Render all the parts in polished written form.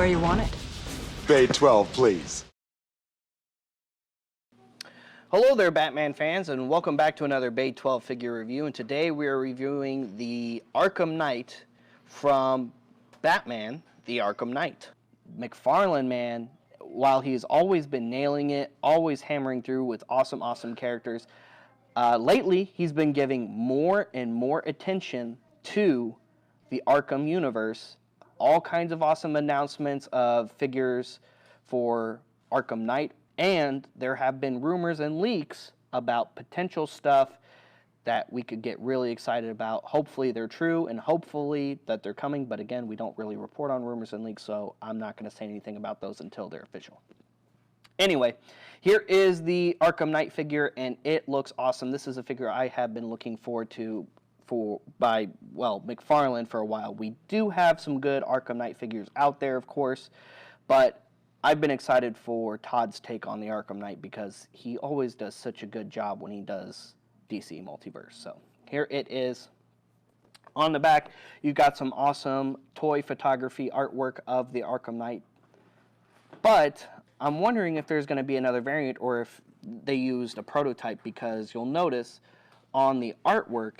where you want it. Bay 12, please. Hello there, Batman fans, and welcome back to another Bay 12 figure review. And today we are reviewing the Arkham Knight from Batman, the Arkham Knight. McFarlane, man, while he's always been nailing it, always hammering through with awesome characters, lately he's been giving more and more attention to the Arkham universe. All kinds of awesome announcements of figures for Arkham Knight. And there have been rumors and leaks about potential stuff that we could get really excited about. Hopefully they're true, and hopefully that they're coming. But again, we don't really report on rumors and leaks, so I'm not going to say anything about those until they're official. Anyway, here is the Arkham Knight figure, and it looks awesome. This is a figure I have been looking forward to by McFarlane for a while. We do have some good Arkham Knight figures out there, of course, but I've been excited for Todd's take on the Arkham Knight because he always does such a good job when he does DC Multiverse. So here it is. On the back, you've got some awesome toy photography artwork of the Arkham Knight. But I'm wondering if there's going to be another variant or if they used a prototype, because you'll notice on the artwork,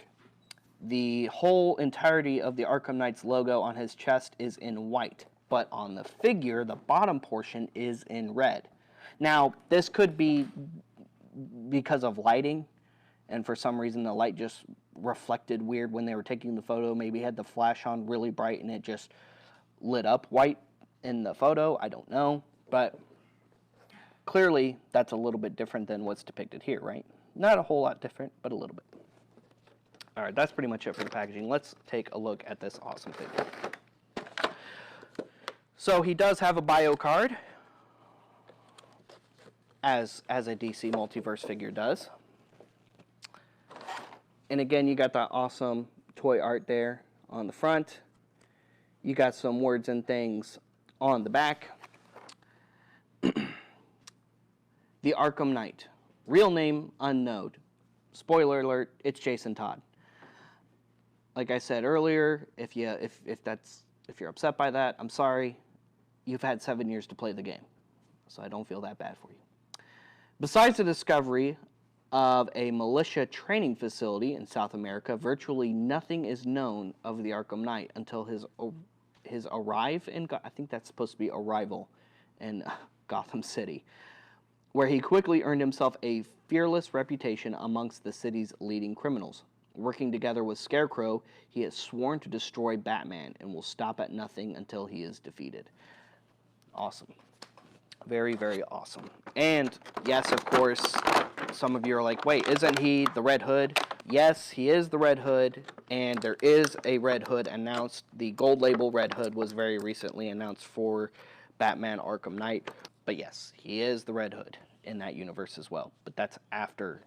the whole entirety of the Arkham Knight's logo on his chest is in white. But on the figure, the bottom portion is in red. Now, this could be because of lighting, and for some reason the light just reflected weird when they were taking the photo. Maybe had the flash on really bright and it just lit up white in the photo. I don't know, but clearly that's a little bit different than what's depicted here, right? Not a whole lot different, but a little bit. All right, that's pretty much it for the packaging. Let's take a look at this awesome figure. So he does have a bio card, as a DC Multiverse figure does. And again, you got that awesome toy art there on the front. You got some words and things on the back. The Arkham Knight. Real name unknown. Spoiler alert, it's Jason Todd. Like I said earlier, if you're upset by that, I'm sorry. You've had 7 years to play the game, so I don't feel that bad for you. Besides the discovery of a militia training facility in South America, virtually nothing is known of the Arkham Knight until his arrival in Gotham City, where he quickly earned himself a fearless reputation amongst the city's leading criminals. Working together with Scarecrow, he has sworn to destroy Batman and will stop at nothing until he is defeated. Awesome. Very awesome. And yes, of course, some of you are like, wait, isn't he the Red Hood? Yes, he is the Red Hood, and there is a Red Hood announced. The gold label Red Hood was very recently announced for Batman Arkham Knight. But yes, he is the Red Hood in that universe as well. But that's after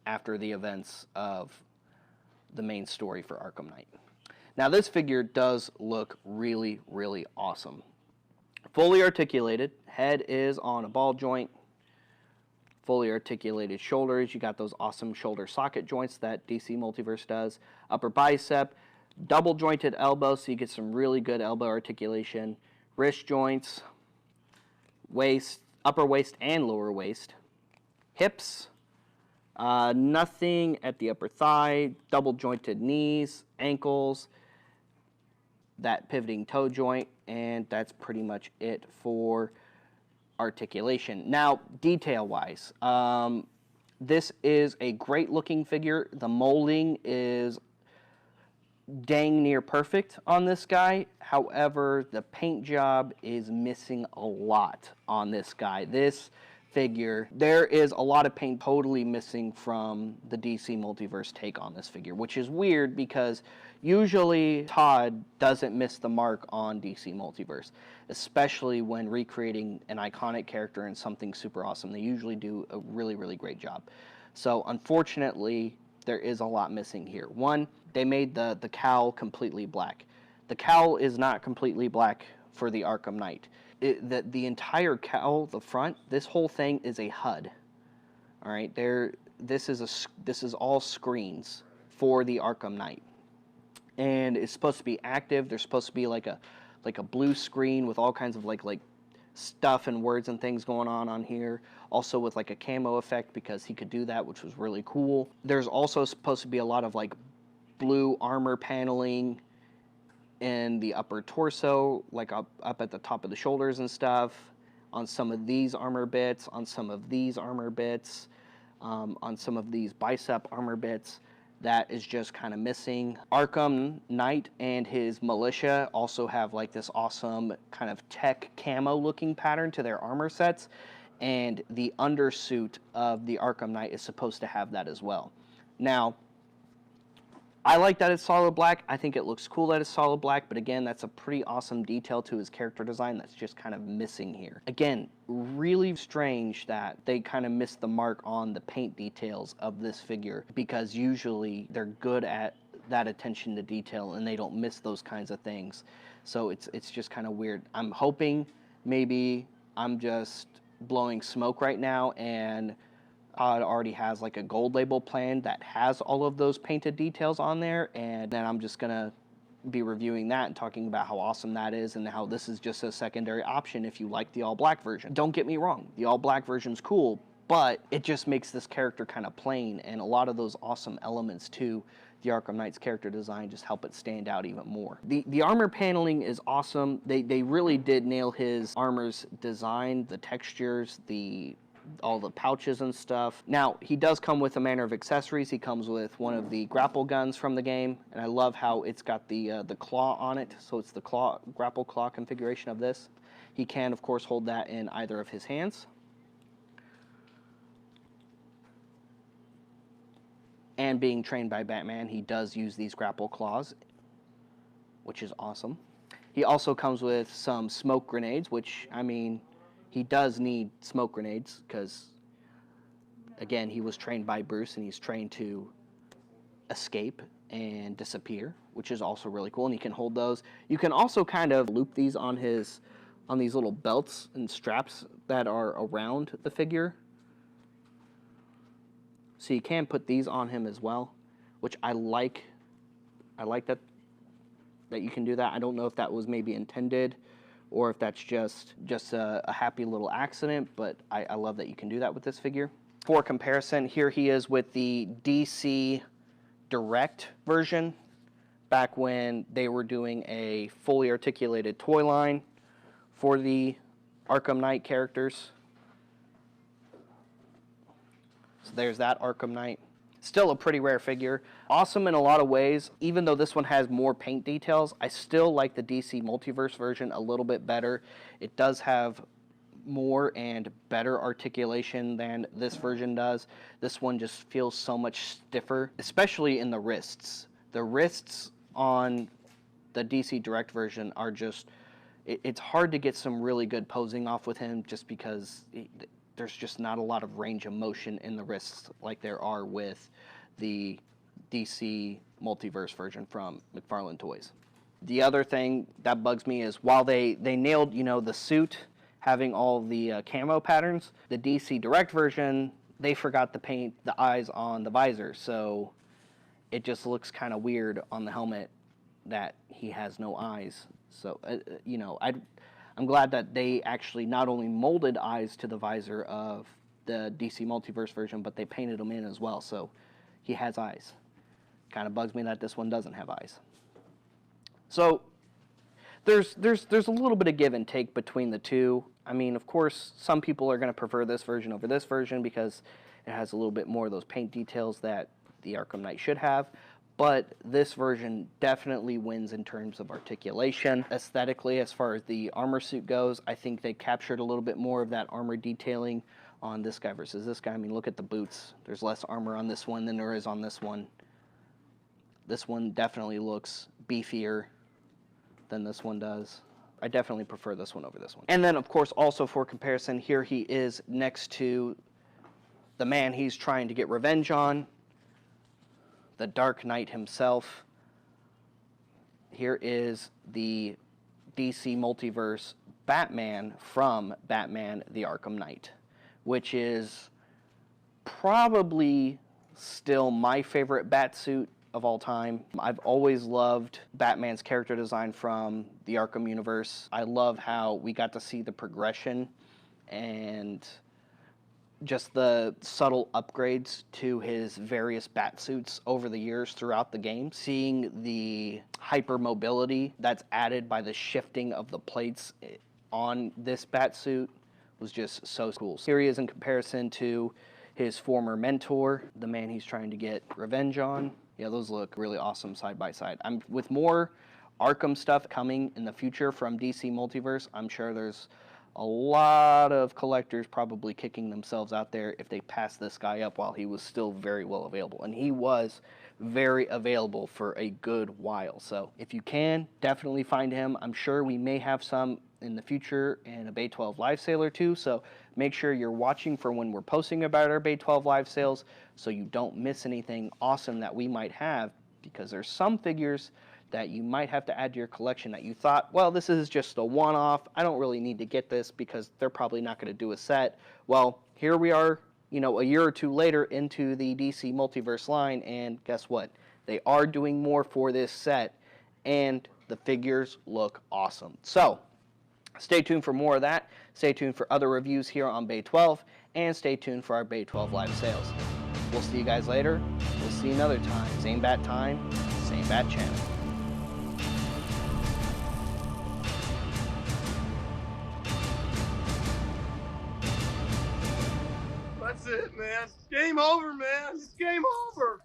the events of the main story for Arkham Knight. Now, this figure does look really awesome. Fully articulated. Head is on a ball joint. Fully articulated shoulders. You got those awesome shoulder socket joints that DC Multiverse does. Upper bicep. Double jointed elbow, so you get some really good elbow articulation. Wrist joints. Waist. Upper waist and lower waist. Hips. Nothing at the upper thigh. Double jointed knees. Ankles. That pivoting toe joint, and that's pretty much it for articulation. Now, detail-wise, this is a great-looking figure. The molding is dang near perfect on this guy. However, the paint job is missing a lot on this guy. This figure, there is a lot of paint totally missing from the DC Multiverse take on this figure, which is weird because usually Todd doesn't miss the mark on DC Multiverse, especially when recreating an iconic character in something super awesome. They usually do a really great job. So unfortunately, there is a lot missing here. One, they made the cowl completely black. The cowl is not completely black for the Arkham Knight. The entire cowl, the front, this whole thing is a HUD. All right, this is all screens for the Arkham Knight, and it's supposed to be active. There's supposed to be like like a blue screen with all kinds of like stuff and words and things going on here. Also with like a camo effect because he could do that, which was really cool. There's also supposed to be a lot of like blue armor paneling in the upper torso, like up at the top of the shoulders and stuff, on some of these armor bits, on some of these armor bits, on some of these bicep armor bits. That is just kind of missing. Arkham Knight and his militia also have like this awesome kind of tech camo looking pattern to their armor sets, and the undersuit of the Arkham Knight is supposed to have that as well. Now, I like that it's solid black. I think it looks cool that it's solid black, but again, that's a pretty awesome detail to his character design that's just kind of missing here. Again, really strange that they kind of missed the mark on the paint details of this figure, because usually they're good at that attention to detail and they don't miss those kinds of things. So it's just kind of weird. I'm hoping maybe I'm just blowing smoke right now and Pod already has like a gold label plan that has all of those painted details on there, and then I'm just gonna be reviewing that and talking about how awesome that is and how this is just a secondary option if you like the all black version. Don't get me wrong, the all black version's cool, but it just makes this character kind of plain, and a lot of those awesome elements to the Arkham Knight's character design just help it stand out even more. The armor paneling is awesome. They really did nail his armor's design, the textures, all the pouches and stuff. Now, he does come with a manner of accessories. He comes with one of the grapple guns from the game, and I love how it's got the claw on it, so it's the grapple claw configuration of this. He can, of course, hold that in either of his hands. And being trained by Batman, he does use these grapple claws, which is awesome. He also comes with some smoke grenades, which, I mean, he does need smoke grenades because, again, he was trained by Bruce and he's trained to escape and disappear, which is also really cool, and he can hold those. You can also kind of loop these on these little belts and straps that are around the figure. So you can put these on him as well, which I like. I like that you can do that. I don't know if that was maybe intended or if that's just a happy little accident, but I love that you can do that with this figure. For comparison, here he is with the DC Direct version, back when they were doing a fully articulated toy line for the Arkham Knight characters. So there's that Arkham Knight. Still a pretty rare figure. Awesome in a lot of ways. Even though this one has more paint details, I still like the DC Multiverse version a little bit better. It does have more and better articulation than this version does. This one just feels so much stiffer, especially in the wrists. The wrists on the DC Direct version are just, it's hard to get some really good posing off with him just because there's just not a lot of range of motion in the wrists like there are with the DC Multiverse version from McFarlane Toys. The other thing that bugs me is while they nailed, the suit having all the camo patterns, the DC Direct version, they forgot to paint the eyes on the visor, so it just looks kind of weird on the helmet that he has no eyes. So, I'm glad that they actually not only molded eyes to the visor of the DC Multiverse version, but they painted them in as well, so he has eyes. Kind of bugs me that this one doesn't have eyes. So there's a little bit of give and take between the two. I mean, of course, some people are going to prefer this version over this version because it has a little bit more of those paint details that the Arkham Knight should have. But this version definitely wins in terms of articulation. Aesthetically, as far as the armor suit goes, I think they captured a little bit more of that armor detailing on this guy versus this guy. I mean, look at the boots. There's less armor on this one than there is on this one. This one definitely looks beefier than this one does. I definitely prefer this one over this one. And then, of course, also for comparison, here he is next to the man he's trying to get revenge on, the Dark Knight himself. Here is the DC Multiverse Batman from Batman the Arkham Knight, which is probably still my favorite Batsuit of all time. I've always loved Batman's character design from the Arkham universe. I love how we got to see the progression and just the subtle upgrades to his various bat suits over the years throughout the game. Seeing the hyper mobility that's added by the shifting of the plates on this bat suit was just so cool. Here he is in comparison to his former mentor, the man he's trying to get revenge on. Yeah, those look really awesome side by side. With more Arkham stuff coming in the future from DC Multiverse, I'm sure there's a lot of collectors probably kicking themselves out there if they passed this guy up while he was still very well available. And he was very available for a good while. So if you can, definitely find him. I'm sure we may have some in the future in a Bay 12 live sale or two. So make sure you're watching for when we're posting about our Bay 12 live sales so you don't miss anything awesome that we might have, because there's some figures that you might have to add to your collection that you thought, well, this is just a one-off. I don't really need to get this because they're probably not going to do a set. Well, here we are, you know, a year or two later into the DC Multiverse line, and guess what? They are doing more for this set, and the figures look awesome. So stay tuned for more of that. Stay tuned for other reviews here on Bay 12, and stay tuned for our Bay 12 live sales. We'll see you guys later. We'll see you another time. Same bat time, same bat channel. That's it, man. Game over, man. It's game over.